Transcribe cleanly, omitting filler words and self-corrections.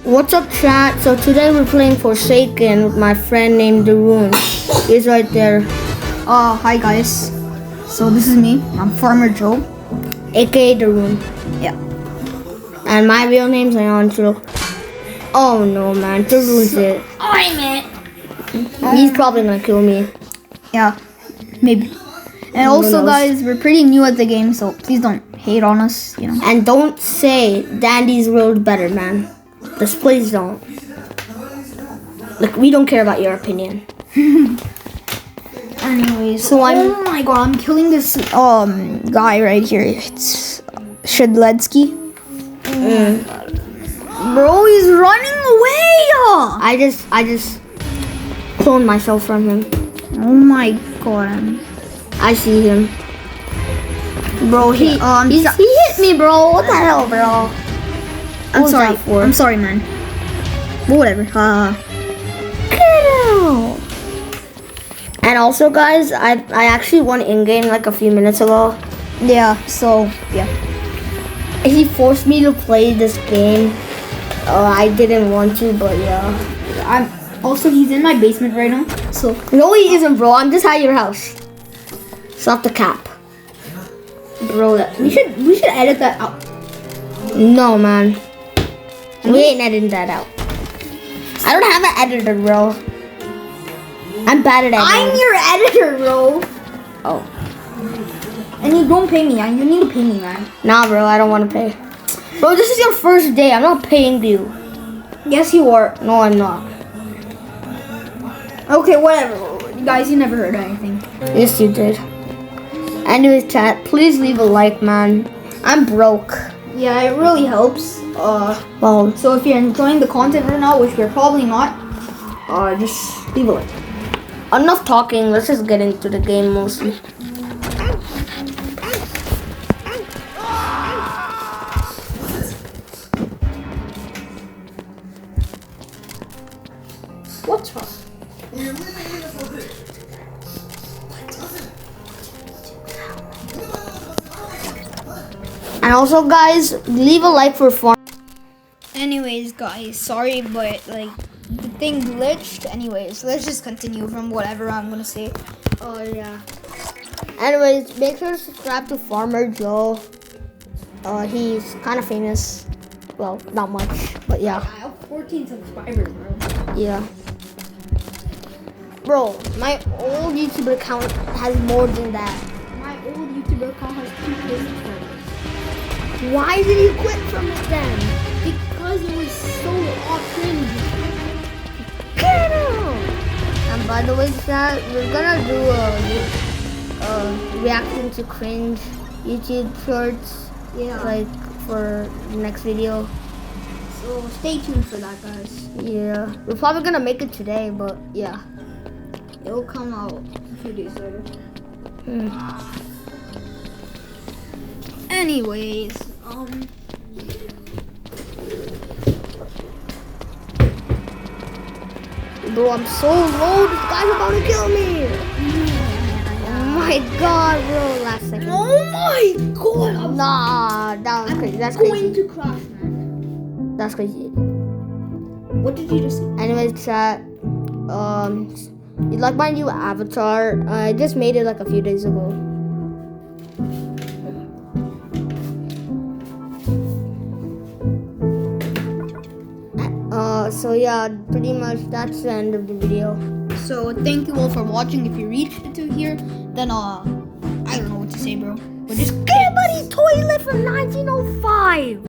What's up, chat? So today we're playing Forsaken with my friend named Darun. He's right there, Hi guys. So this is me. I'm Farmer Joe. aka Darun. Yeah. And my real name's Leandro. Oh no, man, Darun's it. I'm it. He's probably gonna kill me. Yeah. Maybe. And Who also knows? guys, we're pretty new at the game, so please don't hate on us, you know. And don't say Dandy's world better, man. Just please don't. Like, we don't care about your opinion. Anyways, So oh my god, I'm killing this guy right here. It's Shedletsky. Bro, he's running away. I just cloned myself from him. Oh my god. I see him. Bro, he hit me, bro. What the hell, bro? I'm What was sorry. that for? I'm sorry, man. But whatever. And also, guys, I actually won in-game like a few minutes ago. Yeah, so yeah. He forced me to play this game. I didn't want to, but yeah. I'm also he's in my basement right now. So No, he isn't, bro. I'm just at your house. Stop the cap. bro, we should edit that out. No, man. We ain't editing that out. I don't have an editor, bro. I'm bad at editing. I'm your editor, bro. Oh. And you don't pay me, man. You need to pay me, man. Nah, bro. I don't want to pay. Bro, this is your first day. I'm not paying you. Yes, you are. No, I'm not. Okay, whatever. Guys, you never heard anything. Yes, you did. Anyways, chat, please leave a like, man. I'm broke. Yeah, it really helps. Well, So if you're enjoying the content right now, which you're probably not, just leave a like. enough talking. Let's just get into the game mostly. What's wrong? And also, guys, leave a like for fun. Anyways, guys, sorry, but like the thing glitched. Anyways, let's just continue from whatever I'm gonna say. Oh, yeah. Anyways, make sure to subscribe to Farmer Joe. He's kind of famous. Well, not much, but yeah. I have 14 subscribers, bro. Yeah. Bro, my old YouTube account has more than that. My old YouTuber account has 2K subscribers. Why did you quit from it then? Because it was so cringe. And by the way, chat, we're gonna do a reaction to cringe YouTube shorts. Yeah. Like for the next video. So stay tuned for that, guys. Yeah. We're probably gonna make it today, but yeah. It'll come out a few days later. Anyways, Bro, I'm so low. This guy's about to kill me. Oh my god, bro. Last second. oh my god, Nah, that was crazy. That's going crazy. to crash, man. That's crazy. What did you just say? Anyways, chat. You like my new avatar? I just made it like a few days ago. So yeah, pretty much that's the end of the video. So thank you all for watching. If you reached it to here, then I don't know what to say, bro. But just Everybody's toilet from 1905.